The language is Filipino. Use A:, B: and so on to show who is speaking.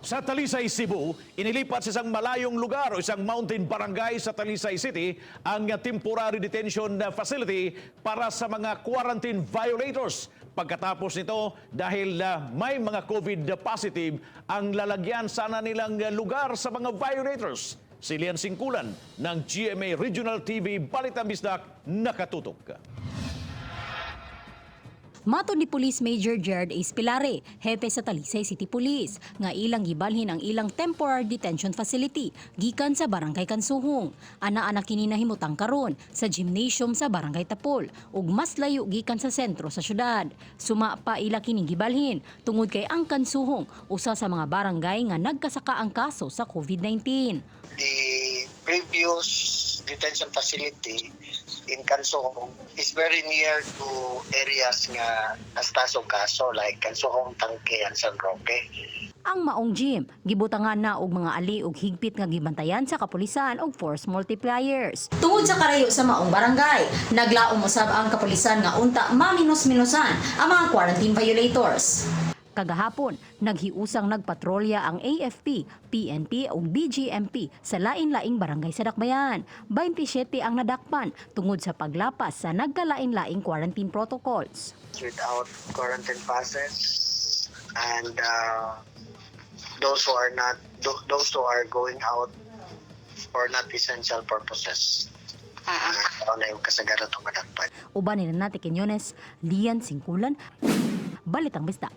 A: Sa Talisay, Cebu, inilipat sa isang malayong lugar o isang mountain barangay sa Talisay City ang temporary detention facility para sa mga quarantine violators. Pagkatapos nito, dahil may mga COVID positive, ang lalagyan sana nilang lugar sa mga violators. Si Lian Singkulan ng GMA Regional TV Balitang Bisdak nakatutok.
B: Mato ni Police Major Gerard A. Spilare, hepe sa Talisay City Police, nga ilang gibalhin ang ilang temporary detention facility gikan sa Barangay Kansuhong. Ana-ana kini nahimutang karon sa gymnasium sa Barangay Tapol ug mas layo gikan sa sentro sa syudad. Suma pa ila kining gibalhin tungod kay ang Kansuhong usa sa mga barangay nga nagkasaka ang kaso sa COVID-19.
C: The previous detention facility in Kansuhong is very near to areas nga nastasong kaso like Kansuhong, Tangke, and San Roque.
B: Ang maong gym, gibutangan na og mga ali ug higpit nga gibantayan sa kapulisan og force multipliers. Tungod sa karayo sa maong barangay, naglaom usab ang kapulisan nga unta maminos-minusan ang mga quarantine violators. Kagahapon, naghiusang nagpatrolya ang AFP, PNP ug BGMP sa lain-laing barangay sa Dakbayan. 27 ang nadakpan tungod sa paglapas sa nagkalain-laing quarantine protocols.
C: Without quarantine passes and those who are going out for not essential purposes. Na yung kasagaran itong madakpan.
B: Uban ni Nati Quiñones, Lian Singkulan, Balitang Bisdak.